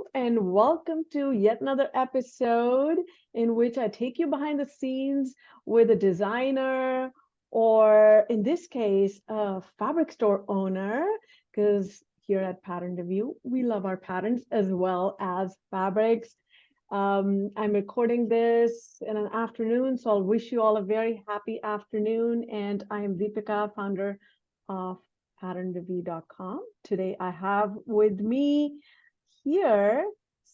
Hello, and welcome to yet another episode in which I take you behind the scenes with a designer, or in this case, a fabric store owner, because here at Pattern Review, we love our patterns as well as fabrics. I'm recording this in an afternoon, so I'll wish you all a very happy afternoon. And I am Deepika, founder of patternreview.com. Today I have with me here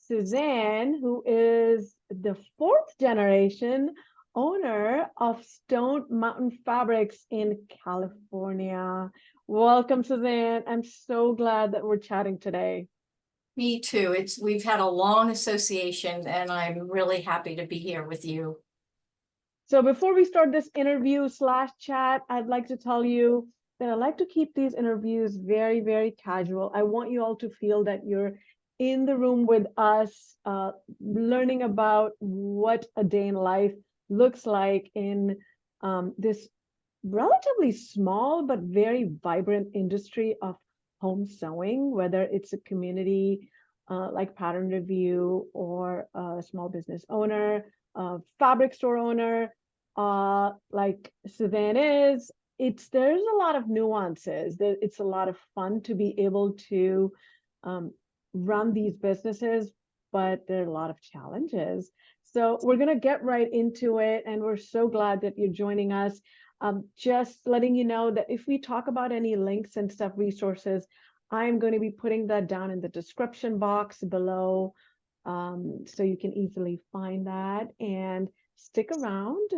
Suzan, who is the fourth generation owner of Stonemountain Fabrics in California. Welcome, Suzan. I'm so glad that we're chatting today. Me too. We've had a long association and I'm really happy to be here with you. So before we start this interview slash chat, I'd like to tell you that I like to keep these interviews very, very casual. I want you all to feel that you're in the room with us, learning about what a day in life looks like in this relatively small but very vibrant industry of home sewing, whether it's a community like Pattern Review, or a small business owner, a fabric store owner, like Suzan is. There's a lot of nuances. It's a lot of fun to be able to run these businesses, but there are a lot of challenges. So we're going to get right into it, and we're so glad that you're joining us. Just letting you know that if we talk about any links and stuff, resources, I'm going to be putting that down in the description box below, so you can easily find that. And stick around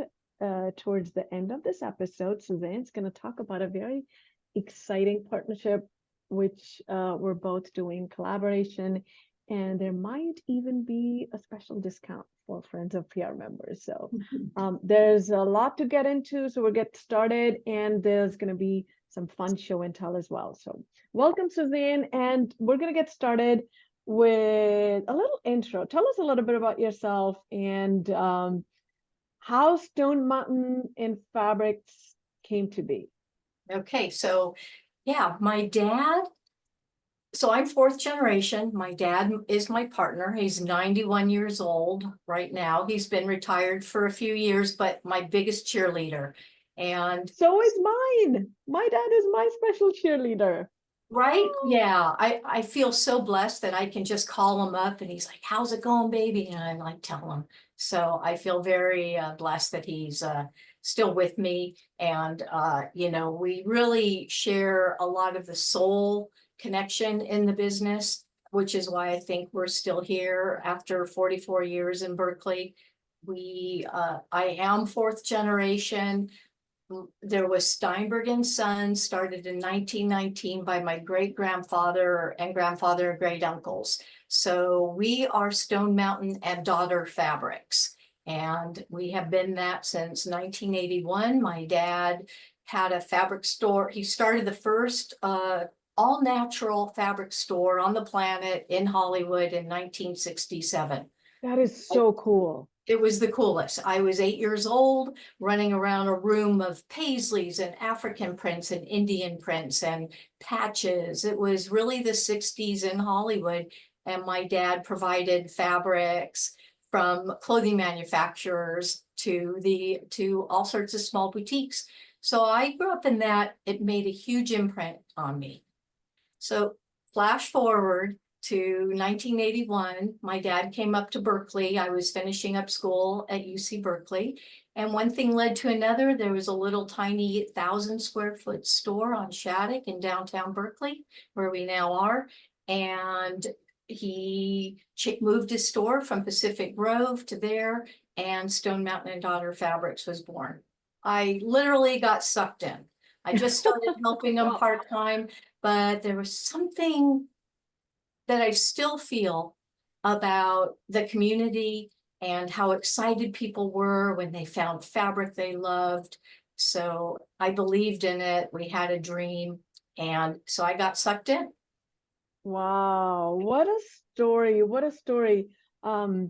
towards the end of this episode. Suzanne's going to talk about a very exciting partnership, which we're both doing collaboration, and there might even be a special discount for friends of PR members. So there's a lot to get into, so we'll get started, and there's going to be some fun show and tell as well. So welcome, Suzanne, and we're going to get started with a little intro. Tell us a little bit about yourself and how Stonemountain and Fabrics came to be. Okay, so yeah, so I'm fourth generation. My dad is my partner. He's 91 years old right now. He's been retired for a few years, but my biggest cheerleader. And so is mine. My dad is my special cheerleader. Right? Yeah. I feel so blessed that I can just call him up and he's like, "How's it going, baby?" And I like tell him. So I feel very blessed that he's still with me. And, we really share a lot of the soul connection in the business, which is why I think we're still here after 44 years in Berkeley. I am fourth generation. There was Steinberg and Sons, started in 1919 by my great-grandfather and grandfather and great-uncles. So we are Stonemountain and Daughter Fabrics. And we have been that since 1981. My dad had a fabric store. He started the first all-natural fabric store on the planet in Hollywood in 1967. That is so cool. It was the coolest. I was 8 years old, running around a room of paisleys and African prints and Indian prints and patches. It was really the 60s in Hollywood. And my dad provided fabrics from clothing manufacturers to all sorts of small boutiques. So I grew up in that. It made a huge imprint on me. So flash forward to 1981, my dad came up to Berkeley. I was finishing up school at UC Berkeley. And one thing led to another. There was a little tiny 1,000-square-foot store on Shattuck in downtown Berkeley, where we now are. And he moved his store from Pacific Grove to there, and Stonemountain and Daughter Fabrics was born. I literally got sucked in. I just started helping him part-time, but there was something that I still feel about the community and how excited people were when they found fabric they loved. So I believed in it. We had a dream. And so I got sucked in. Wow, what a story. What a story. I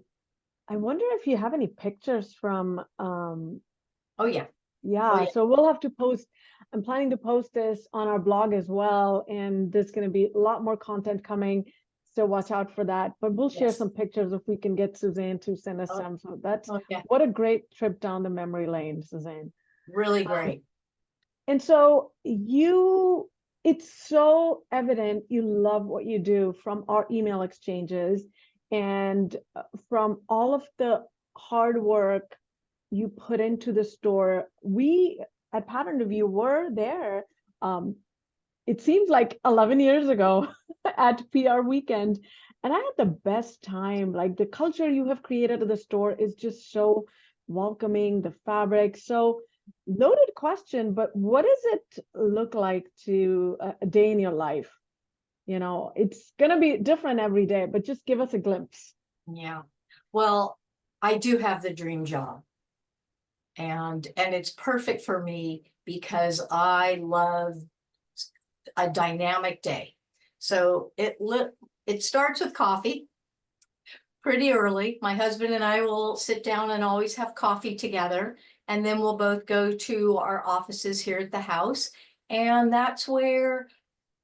wonder if you have any pictures from Oh yeah. yeah, so we'll have to post. I'm planning to post this on our blog as well, and there's going to be a lot more content coming. So watch out for that. But we'll share Yes. some pictures if we can get Suzanne to send us Oh, some. So that's okay, what a great trip down the memory lane, Suzanne. really Um, great. and so it's so evident you love what you do from our email exchanges and from all of the hard work you put into the store. We at Pattern Review were there. It seems like 11 years ago at PR weekend, and I had the best time. Like the culture you have created at the store is just so welcoming, the fabric. So loaded question, but what does it look like to a day in your life? You know, it's gonna be different every day, but just give us a glimpse. Yeah. Well, I do have the dream job. And it's perfect for me because I love a dynamic day. So it starts with coffee pretty early. My husband and I will sit down and always have coffee together, and then we'll both go to our offices here at the house. And that's where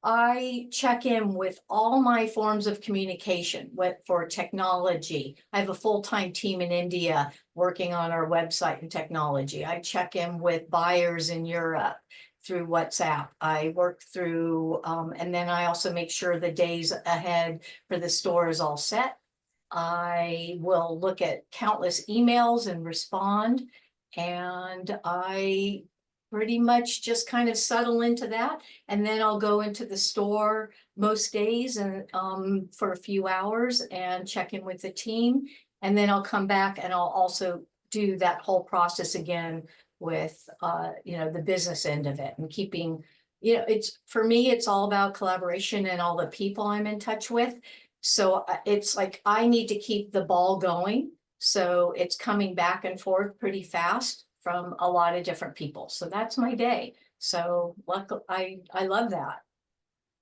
I check in with all my forms of communication for technology. I have a full-time team in India working on our website and technology. I check in with buyers in Europe through WhatsApp. I work through, and then I also make sure the days ahead for the store is all set. I will look at countless emails and respond. And I pretty much just kind of settle into that. And then I'll go into the store most days and for a few hours and check in with the team. And then I'll come back and I'll also do that whole process again with the business end of it and keeping, it's for me, it's all about collaboration and all the people I'm in touch with. So it's like I need to keep the ball going. So it's coming back and forth pretty fast from a lot of different people. So that's my day. So I love that.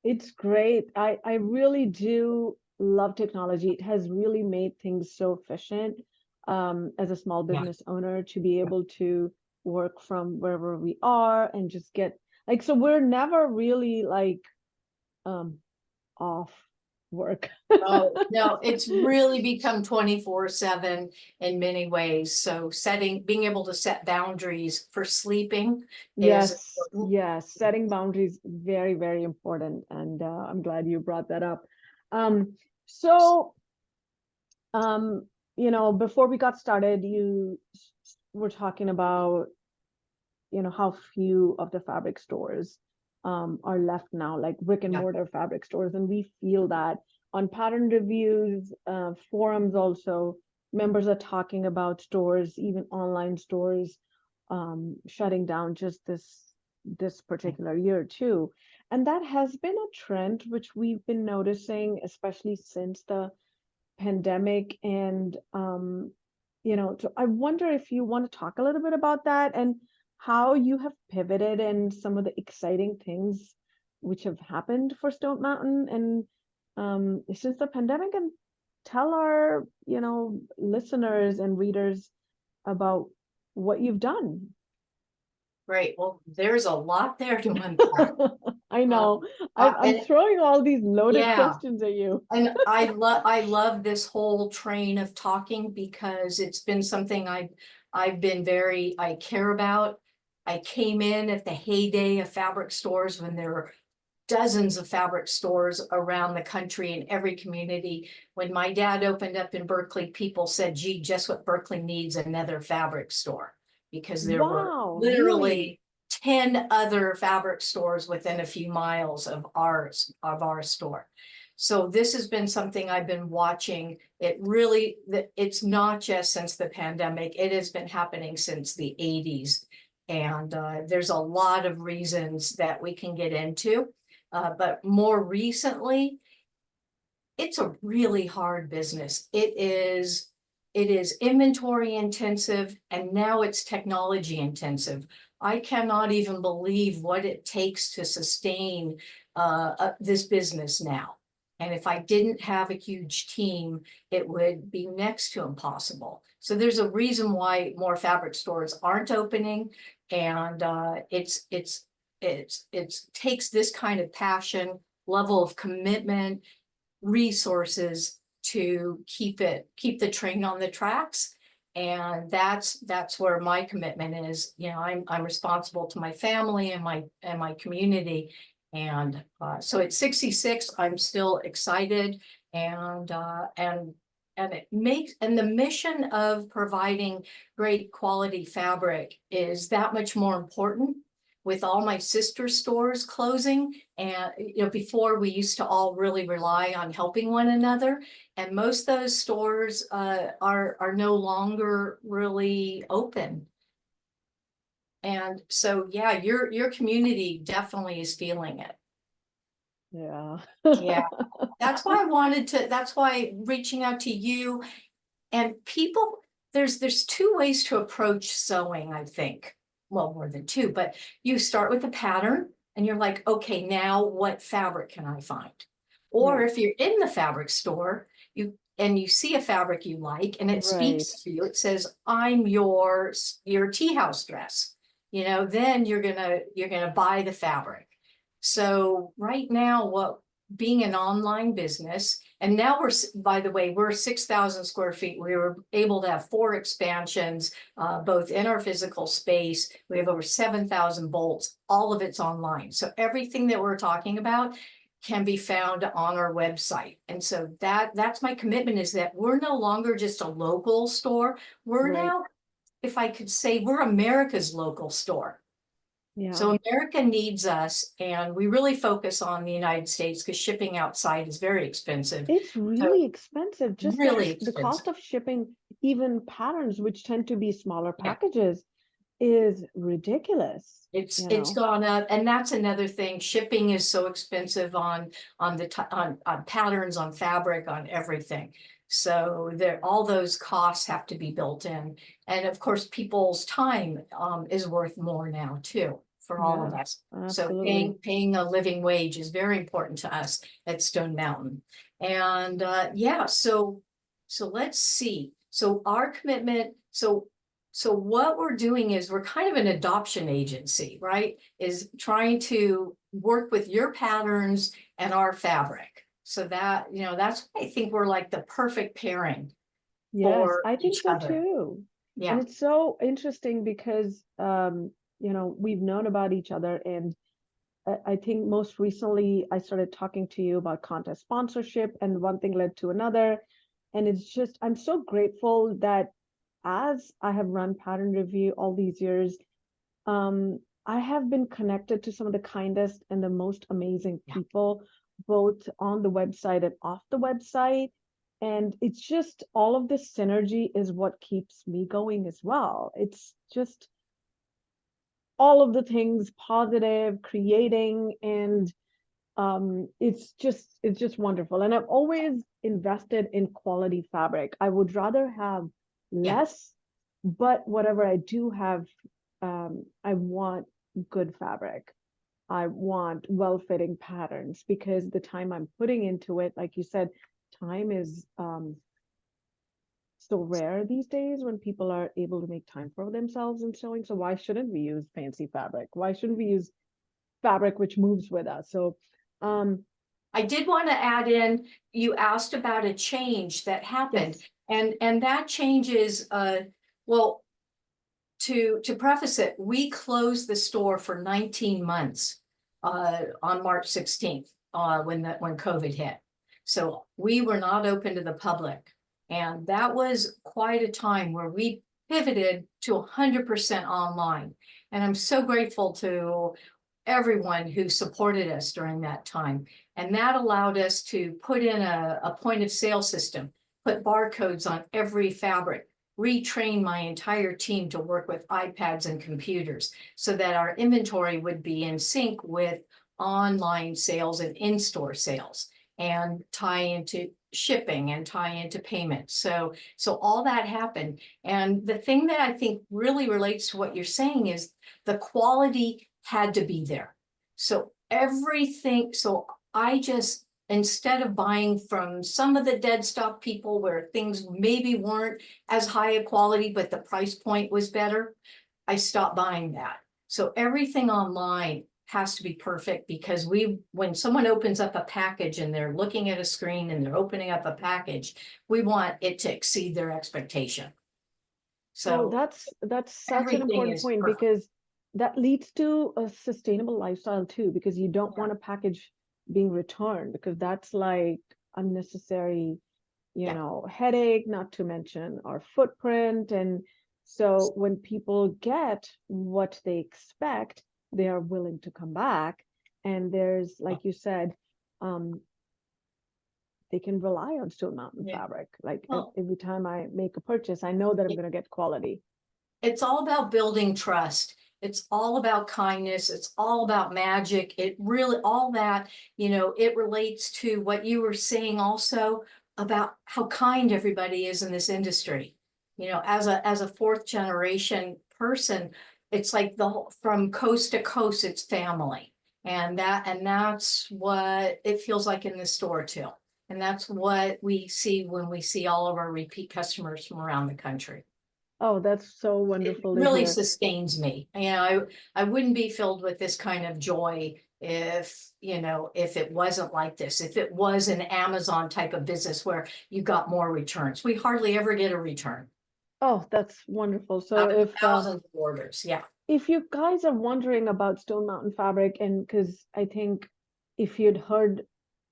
It's great. I really do love technology. It has really made things so efficient as a small Yeah. business owner to be able to work from wherever we are and just get like, so we're never really like um off work. Oh, no, it's really become 24/7 in many ways. So being able to set boundaries for sleeping is Yes, important. yes, setting boundaries very, very important, and I'm glad you brought that up. So before we got started, you were talking about, how few of the fabric stores are left now, like brick and Yeah. mortar fabric stores. And we feel that on pattern reviews, forums also, members are talking about stores, even online stores, shutting down just this particular year too. And that has been a trend which we've been noticing, especially since the pandemic. And so I wonder if you want to talk a little bit about that and how you have pivoted and some of the exciting things which have happened for Stone Mountain and since the pandemic, and tell our listeners and readers about what you've done. Great. Well, there's a lot there to unpack. I Uh, know. I'm and throwing all these loaded yeah, questions at you. and I love this whole train of talking because it's been something I've been I care about. I came in at the heyday of fabric stores when there were dozens of fabric stores around the country in every community. When my dad opened up in Berkeley, people said, gee, just what Berkeley needs, another fabric store, because there were Wow, really? literally 10 other fabric stores within a few miles of our store. So this has been something I've been watching. It's not just since the pandemic, it has been happening since the 80s. And there's a lot of reasons that we can get into. But more recently, it's a really hard business. It is inventory intensive, and now it's technology intensive. I cannot even believe what it takes to sustain this business now. And if I didn't have a huge team, it would be next to impossible. So there's a reason why more fabric stores aren't opening, and it takes this kind of passion, level of commitment, resources to keep the train on the tracks. And that's where my commitment is. You know, I'm responsible to my family and my community. And so at 66, I'm still excited, and the mission of providing great quality fabric is that much more important. With all my sister stores closing, and you know, before we used to all really rely on helping one another, and most of those stores are no longer really open. And so, yeah, your community definitely is feeling it. Yeah. Yeah, that's why reaching out to you and people, there's two ways to approach sewing, I think. Well, more than two, but you start with a pattern and you're like, okay, now what fabric can I find? Or Right. if you're in the fabric store, you see a fabric you like and it Right. speaks to you, it says, I'm your tea house dress, you know, then you're gonna buy the fabric. So right now, being an online business, and now by the way, we're 6,000 square feet. We were able to have 4 expansions, both in our physical space. We have over 7,000 bolts. All of it's online. So everything that we're talking about can be found on our website. And so that's my commitment, is that we're no longer just a local store. We're Right. now, if I could say, we're America's local store. Yeah. So America needs us, and we really focus on the United States because shipping outside is very expensive. It's So really expensive. Just really the expensive. cost of shipping even patterns, which tend to be smaller Yeah. packages, is ridiculous. It's gone up, and that's another thing. Shipping is so expensive on patterns, on fabric, on everything. So all those costs have to be built in, and of course, people's time is worth more now too for all of Yeah, us. So absolutely. paying a living wage is very important to us at Stonemountain, and yeah. So let's see. So our commitment. So what we're doing is we're kind of an adoption agency, right? Is trying to work with your patterns and our fabric. So that, you know, that's why I think we're like the perfect pairing Yes, for I think each so other. too. And Yeah. it's so interesting because we've known about each other, and I think most recently I started talking to you about contest sponsorship, and one thing led to another. And it's just, I'm so grateful that as I have run Pattern Review all these years, I have been connected to some of the kindest and the most amazing Yeah. people, both on the website and off the website. And it's just all of this synergy is what keeps me going as well. It's just all of the things positive, creating, and it's just wonderful. And I've always invested in quality fabric. I would rather have Yeah. less, but whatever I do have, I want good fabric. I want well-fitting patterns, because the time I'm putting into it, like you said, time is so rare these days when people are able to make time for themselves and sewing. So why shouldn't we use fancy fabric? Why shouldn't we use fabric which moves with us? So um I did want to add in, you asked about a change that happened, yes. and that change is, well, to preface it, we closed the store for 19 months on March 16th, when COVID hit. So we were not open to the public. And that was quite a time where we pivoted to 100% online. And I'm so grateful to everyone who supported us during that time. And that allowed us to put in a point of sale system, put barcodes on every fabric, retrain my entire team to work with iPads and computers so that our inventory would be in sync with online sales and in-store sales, and tie into shipping and tie into payments. So all that happened. And the thing that I think really relates to what you're saying is the quality had to be there. So everything, so I just, instead of buying from some of the dead stock people where things maybe weren't as high a quality, but the price point was better, I stopped buying that. So everything online has to be perfect, because when someone opens up a package and they're looking at a screen and they're opening up a package, we want it to exceed their expectation. Oh, So that's such an everything important is point, perfect. because that leads to a sustainable lifestyle too, because you don't want a package being returned, because that's like unnecessary, Yeah. headache, not to mention our footprint. And so when people get what they expect, they are willing to come back. And there's, like you said, um, they can rely on Stone Mountain Yeah. fabric. Like Well, every time I make a purchase, I know that I'm it- going to get quality. it's all about building trust. It's all about kindness. It's all about magic. It really, all that, it relates to what you were saying also about how kind everybody is in this industry. As a fourth generation person, it's like from coast to coast, it's family. And that's what it feels like in the store too. And that's what we see when we see all of our repeat customers from around the country. Oh, that's so It wonderful to really hear. sustains me. I wouldn't be filled with this kind of joy if it wasn't like this, if it was an Amazon type of business where you got more returns. We hardly ever get a return Oh, that's wonderful. So out of thousands of orders. Yeah. if you guys are wondering about Stone Mountain Fabric, and because I think if you'd heard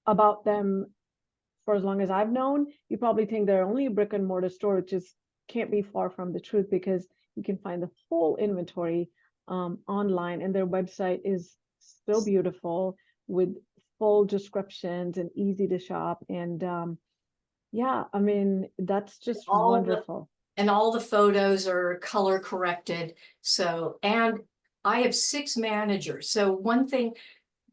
about them for as long as I've known, you probably think they're only a brick and mortar store, which just can't be far from the truth, because you can find the full inventory online, and their website is so beautiful with full descriptions and easy to shop. And yeah, I mean, that's just All the wonderful. and all the photos are color corrected. And I have 6 managers. So one thing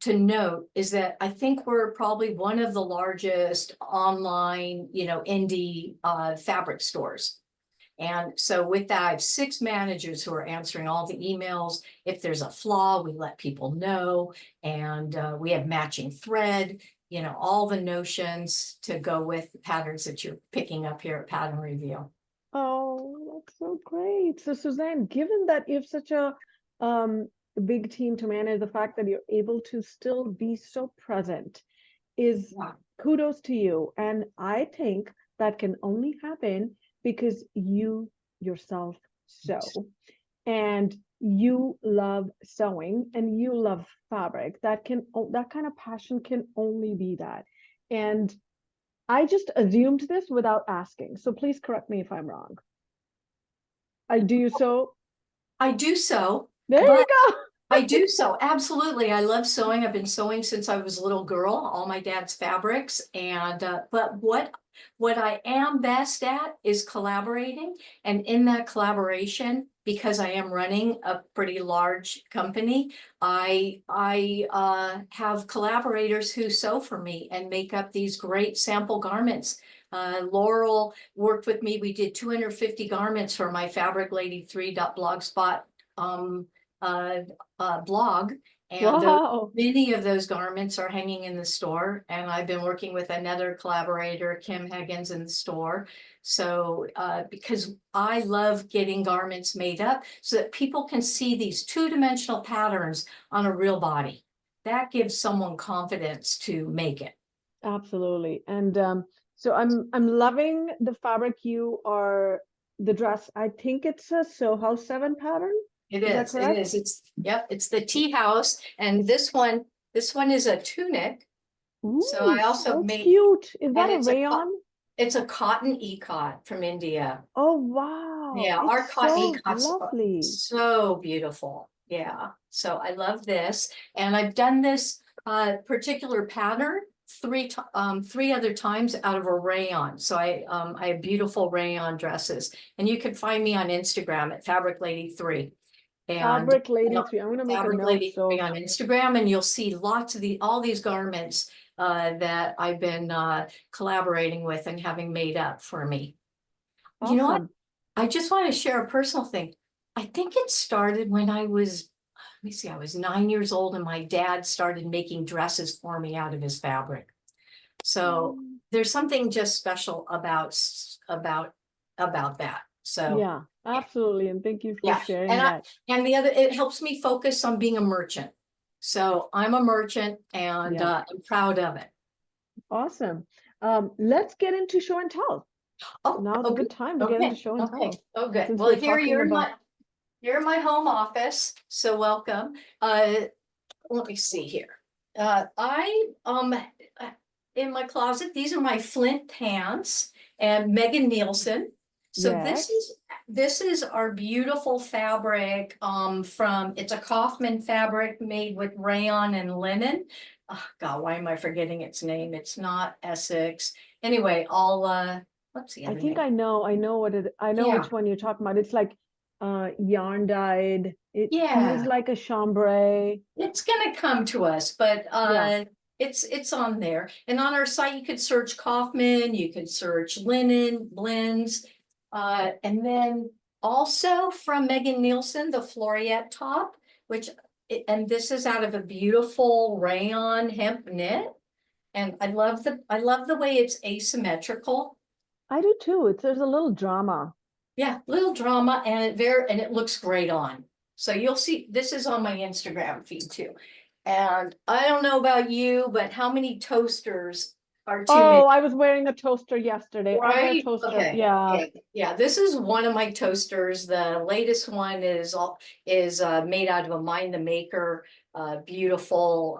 to note is that I think we're probably one of the largest online, indie fabric stores. And so with that, I have 6 managers who are answering all the emails. If there's a flaw, we let people know. And we have matching thread, all the notions to go with the patterns that you're picking up here at Pattern Review. Oh, that's so great. So Suzanne, given that you have such a big team to manage, the fact that you're able to still be so present is Yeah. kudos to you. And I think that can only happen because you yourself sew, and you love sewing, and you love fabric. That kind of passion can only be that. And I just assumed this without asking. So please correct me if I'm wrong. I do so. I do so, There you but go. I do so, absolutely. I love sewing. I've been sewing since I was a little girl, all my dad's fabrics. And but what I am best at is collaborating. And in that collaboration, because I am running a pretty large company, I have collaborators who sew for me and make up these great sample garments. Laurel worked with me. We did 250 garments for my Fabric Lady 3.blogspot blog, and Wow. many of those garments are hanging in the store. And I've been working with another collaborator, Kim Higgins, in the store. So because I love getting garments made up so that people can see these 2-dimensional patterns on a real body. That gives someone confidence to make it. Absolutely. And so I'm loving the fabric the dress. I think it's a Sew House 7 pattern. It Is that is, it correct? is. It's the tea house. And this one is a tunic. So Ooh, I also so made, cute. Is that and a rayon? it's a cotton ecot from India. Oh, wow. Yeah, our It's cotton so ecots are lovely. so beautiful. Yeah, so I love this. And I've done this particular pattern three other times out of a rayon. So I have beautiful rayon dresses. And you can find me on Instagram at Fabric Lady 3. And Fabric Lady 3. I'm going to make a Fabric note. Lady 3 So on Instagram, and you'll see lots of all these garments that I've been collaborating with and having made up for me. You know what? awesome. I just want to share a personal thing. I think it started when I was, let me see, I was 9 years old, and my dad started making dresses for me out of his fabric. So Mm. there's something just special about that. So Yeah, absolutely. And thank you for yeah, sharing that. and the other, it helps me focus on being a merchant. So I'm a merchant and Yeah. I'm proud of it. Awesome. Let's get into show and tell. Oh, Now's a okay, good time to get into okay, show and okay. tell. Oh, good. Since Well, we're here talking about, you're in my home office, so welcome. Let me see here. I in my closet, these are my Flint pants and Megan Nielsen. So yes, this is our beautiful fabric from it's a Kaufman fabric made with rayon and linen. Oh God, why am I forgetting its name? It's not Essex. Anyway, what's the I other think name? I know I know Yeah, which one you're talking about. It's like yarn dyed. It feels yeah. like a chambray. It's gonna come to us, but Yeah, it's on there. And on our site, you could search Kaufman, you could search linen, blends. And then also from Megan Nielsen, the Floriette top, which and this is out of a beautiful rayon hemp knit. And I love the way it's asymmetrical. I do too. It's there's a little drama. Yeah, little drama and it looks great on. So you'll see, this is on my Instagram feed too. And I don't know about you, but how many toasters are too many, Oh, I was wearing a toaster yesterday. I wear a right? toaster. Okay, Yeah, okay. Yeah, this is one of my toasters. The latest one is made out of a Mind the Maker, beautiful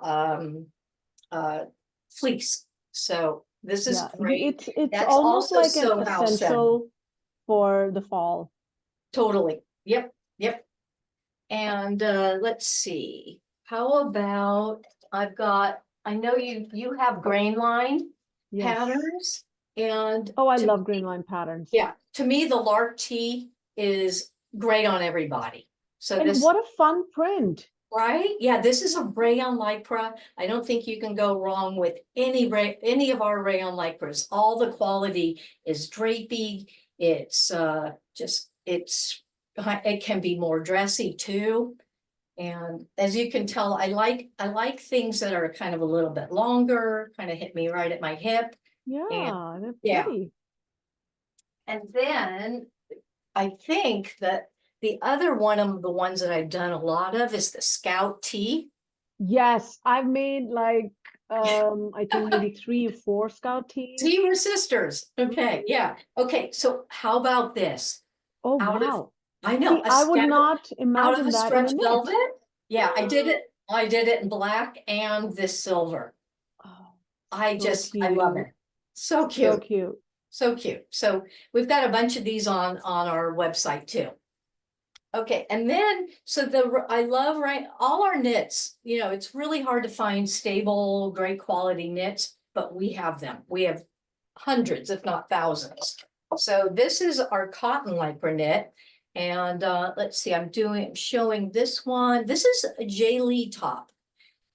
fleece. So this is yeah. great. It's That's almost also like an so house friendly. essential for the fall. Totally. Yep, yep. And let's see, how about, I know you have grain line Yes. patterns. And Oh, I love green line patterns. yeah, to me, the Lark tee is great on everybody. So And this, what a fun print. right? Yeah, this is a rayon lycra. I don't think you can go wrong with any of our rayon lycras. All the quality is drapey. It's it can be more dressy too. And as you can tell, I like things that are kind of a little bit longer, kind of hit me right at my hip. And Yeah, they're yeah, pretty. and then I think that the other one of the ones that I've done a lot of is the Scout tee. Yes, I've made like I think maybe 3 or 4 scout tees. See, we're sisters. Okay, Mhm. yeah. Okay, so how about this? Oh Out of, wow. I know, See, I would not out of imagine a that in a stretch knit. velvet. Yeah, I did it in black and this silver. Oh, so I love cute. it. So So cute. cute. So cute. So we've got a bunch of these on our website too. Okay, and then I love, right, all our knits, it's really hard to find stable, great quality knits, but we have them. We have hundreds, if not thousands. So this is our cotton lycra knit. And let's see, I'm showing this one. This is a J. Lee top.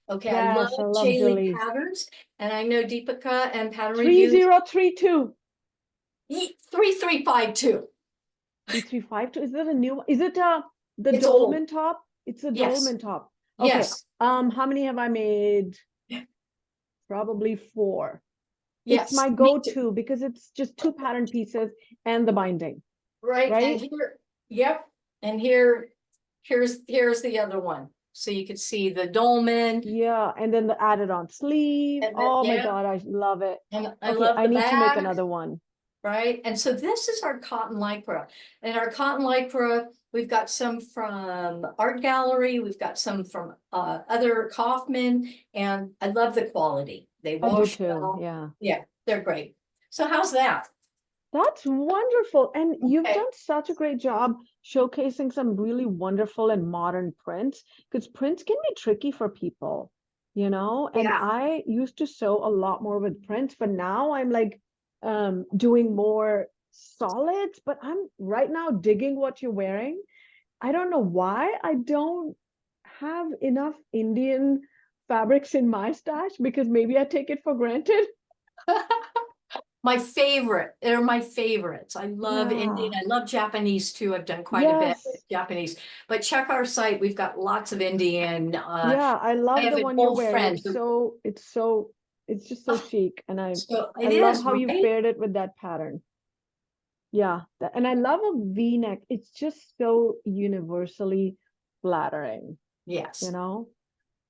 Okay, I love Yes, I love J. Lee Julie. patterns, and I know Deepika and Pattern Reviews 3032. 3352. 3352. Is that a new one? Is it the It's old. dolman top? It's a Yes, dolman top. Okay. yes, How many have I made? Probably 4. It's yes, my me too. go-to because it's just 2 pattern pieces and the binding, Right, and right? here, yep, and here's the other one. So you could see the dolman, Yeah, and then the added on sleeve. and Oh my yeah, God, I love it. and I Okay, love I the need to make bag, another one. right? And so this is our cotton lycra. And our cotton lycra, we've got some from Art Gallery, we've got some from other Kaufman, and I love the quality. They I do wash too. well. Yeah. Yeah, they're great. So how's that? That's wonderful. And you've Okay. done such a great job showcasing some really wonderful and modern prints because prints can be tricky for people, you know? And Yeah. I used to sew a lot more with prints, but now I'm like doing more solids, but I'm right now digging what you're wearing. I don't know why I don't have enough Indian fabrics in my stash because maybe I take it for granted. My favorite, they're my favorites. I love Indian, Yeah. I love Japanese too. I've done quite a bit with Yes. Japanese, but check our site. We've got lots of Indian. Yeah, I I love have the an one you're old wearing. friend who, It's just so chic. And so I it love is, how you right? paired it with that pattern. Yeah. And I love a V-neck. It's just so universally flattering, you Yes. know?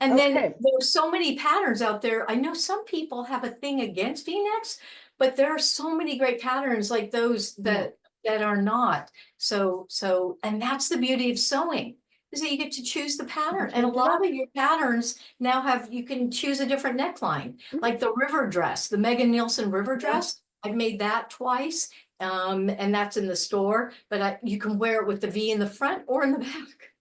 And then Okay. there's so many patterns out there. I know some people have a thing against V-necks, but there are so many great patterns like those that are not. So, and that's the beauty of sewing, is that you get to choose the pattern. And a Change it lot up. of your patterns now you can choose a different neckline, like the river dress, the Megan Nielsen river dress. I've made that twice. And that's in the store, but you can wear it with the V in the front or in the back.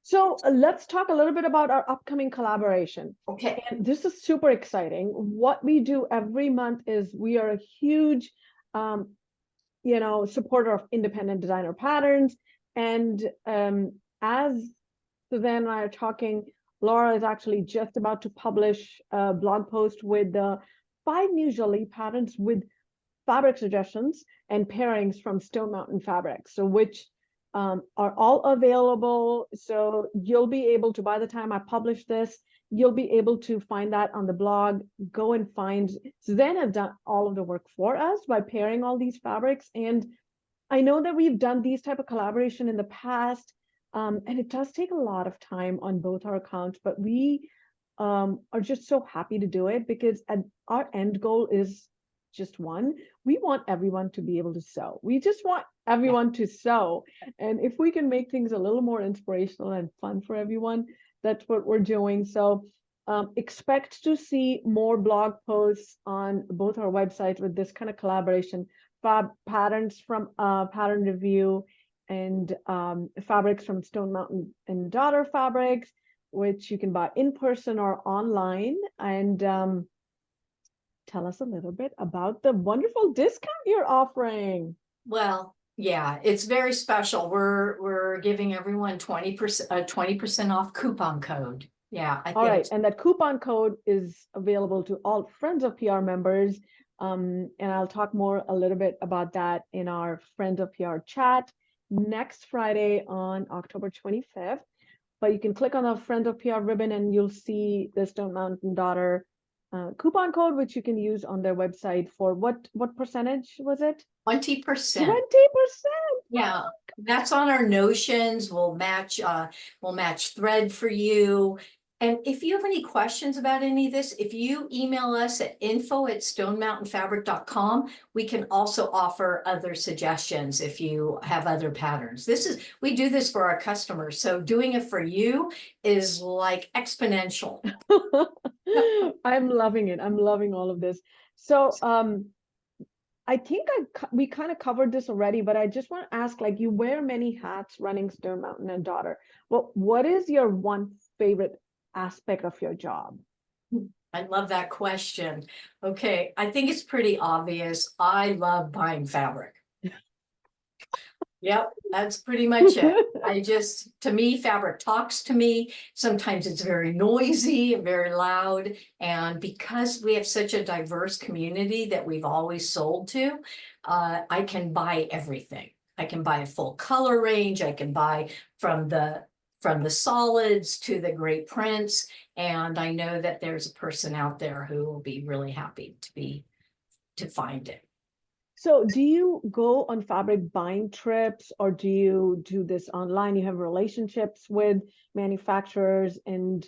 So let's talk a little bit about our upcoming collaboration. Okay. And this is super exciting. What we do every month is we are a huge, supporter of independent designer patterns. And as Suzanne and I are talking, Laura is actually just about to publish a blog post with the 5 new jolie patterns with fabric suggestions and pairings from Stonemountain fabrics, so which are all available. So you'll be able to, by the time I publish this, you'll be able to find that on the blog. Go and find, Suzanne has done all of the work for us by pairing all these fabrics. And I know that we've done these type of collaboration in the past, and it does take a lot of time on both our accounts, but we are just so happy to do it because our end goal is just one. We want everyone to be able to sew. We just want everyone to sew. And if we can make things a little more inspirational and fun for everyone, that's what we're doing. So expect to see more blog posts on both our websites with this kind of collaboration, patterns from Pattern Review, and fabrics from Stonemountain and Daughter Fabrics, which you can buy in person or online. And tell us a little bit about the wonderful discount you're offering. Well, yeah, it's very special. We're giving everyone 20% off coupon code. Yeah, I All think right, and that coupon code is available to all Friends of PR members. And I'll talk more a little bit about that in our Friends of PR chat next Friday on October 25th. But you can click on the Friends of PR ribbon and you'll see the Stonemountain Daughter coupon code, which you can use on their website for what percentage was it? 20%. 20%. Yeah, that's on our notions. We'll match thread for you. And if you have any questions about any of this, if you email us at info@stonemountainfabric.com, we can also offer other suggestions if you have other patterns. We do this for our customers. So doing it for you is like exponential. I'm loving it. I'm loving all of this. So I think we kind of covered this already, but I just want to ask, like, you wear many hats running Stonemountain and Daughter. Well, what is your one favorite aspect of your job? I love that question. Okay, I think it's pretty obvious. I love buying fabric. Yep, that's pretty much it. To me, fabric talks to me. Sometimes it's very noisy and very loud. And because we have such a diverse community that we've always sold to, I can buy everything. I can buy a full color range. I can buy from the solids to the great prints. And I know that there's a person out there who will be really happy to find it. So do you go on fabric buying trips, or do you do this online? You have relationships with manufacturers, and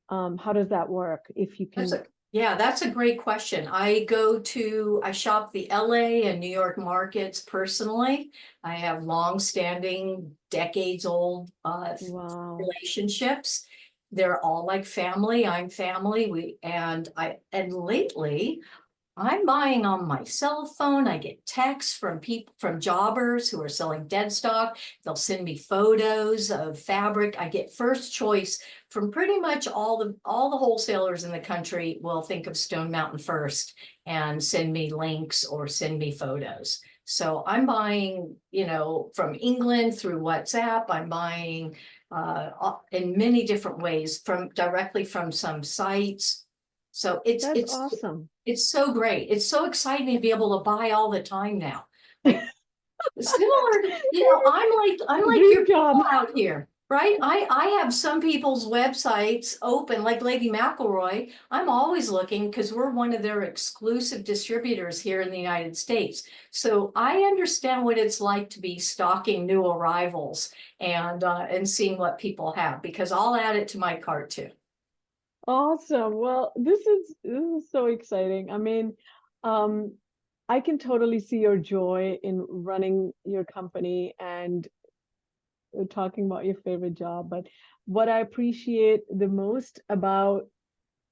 how does that work? If you can. That's a great question. I shop the LA and New York markets personally. I have long-standing, decades-old Wow. relationships. They're all like family. I'm family. And lately I'm buying on my cell phone. I get texts from jobbers who are selling dead stock. They'll send me photos of fabric. I get first choice from pretty much all the wholesalers in the country. Will think of Stonemountain first and send me links or send me photos. So I'm buying, from England through WhatsApp. I'm buying in many different ways directly from some sites. So it's awesome. It's so great. It's so exciting to be able to buy all the time now. Like similar, I'm like your people out here. Right? I have some people's websites open, like Lady McElroy. I'm always looking because we're one of their exclusive distributors here in the United States. So I understand what it's like to be stalking new arrivals and seeing what people have, because I'll add it to my cart too. Awesome. Well, this is so exciting. I mean, um, I can totally see your joy in running your company and talking about your favorite job. But what I appreciate the most about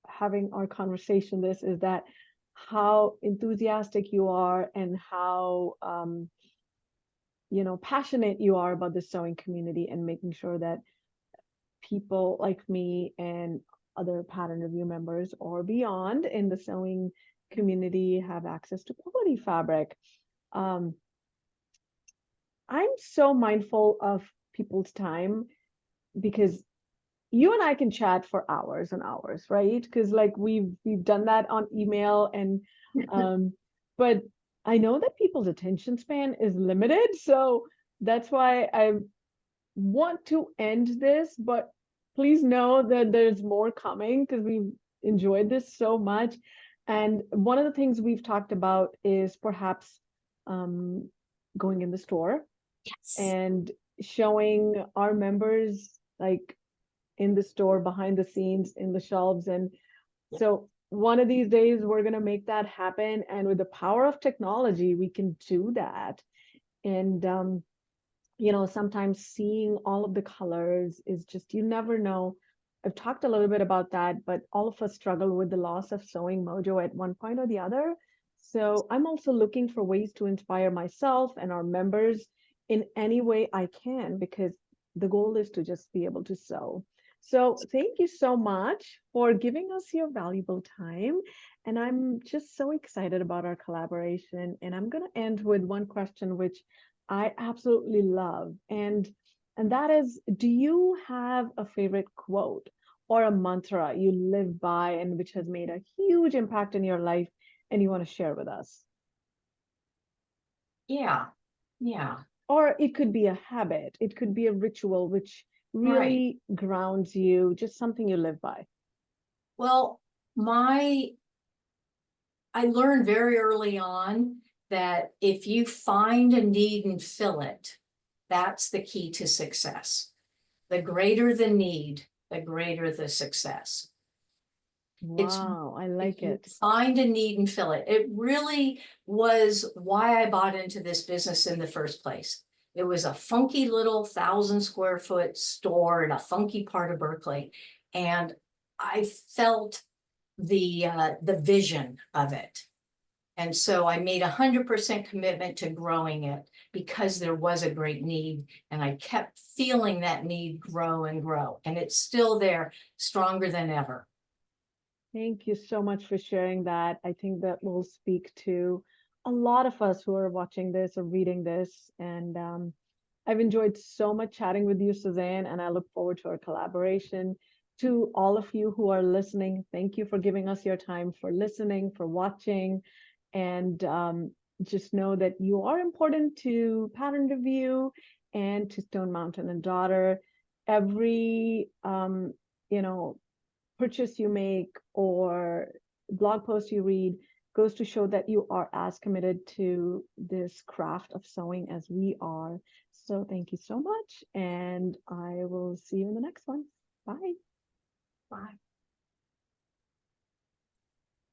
having our conversation this is that how enthusiastic you are and how passionate you are about the sewing community and making sure that people like me and other pattern review members or beyond in the sewing community have access to quality fabric. Um, I'm so mindful of people's time because you and I can chat for hours and hours, right? Because like we've done that on email and but I know that people's attention span is limited, so that's why I want to end this, but please know that there's more coming because we enjoyed this so much. And one of the things we've talked about is perhaps um, going in the store Yes. and showing our members like in the store behind the scenes in the shelves. And so one of these days we're going to make that happen. And with the power of technology, we can do that. And sometimes seeing all of the colors is just, you never know. I've talked a little bit about that, but all of us struggle with the loss of sewing mojo at one point or the other. So I'm also looking for ways to inspire myself and our members in any way I can, because the goal is to just be able to sew. So thank you so much for giving us your valuable time. And I'm just so excited about our collaboration. And I'm going to end with one question, which I absolutely love. And that is, do you have a favorite quote or a mantra you live by and which has made a huge impact in your life and you want to share with us? Yeah. Yeah. Or it could be a habit, it could be a ritual which Right. really grounds you, just something you live by. Well, my I learned very early on that if you find a need and fill it, that's the key to success. The greater the need, the greater the success. It's Wow, I if like you it. find a need and fill it. It really was why I bought into this business in the first place. It was a funky little 1,000 square foot store in a funky part of Berkeley. And I felt the vision of it. And so I made 100% commitment to growing it because there was a great need. And I kept feeling that need grow and grow. And it's still there, stronger than ever. Thank you so much for sharing that. I think that will speak to a lot of us who are watching this or reading this. And I've enjoyed so much chatting with you, Suzanne, and I look forward to our collaboration. To all of you who are listening, thank you for giving us your time, for listening, for watching. And just know that you are important to Pattern Review and to Stone Mountain and Daughter. Every, you know, purchase you make or blog post you read goes to show that you are as committed to this craft of sewing as we are. So thank you so much, and I will see you in the next one. Bye. Bye.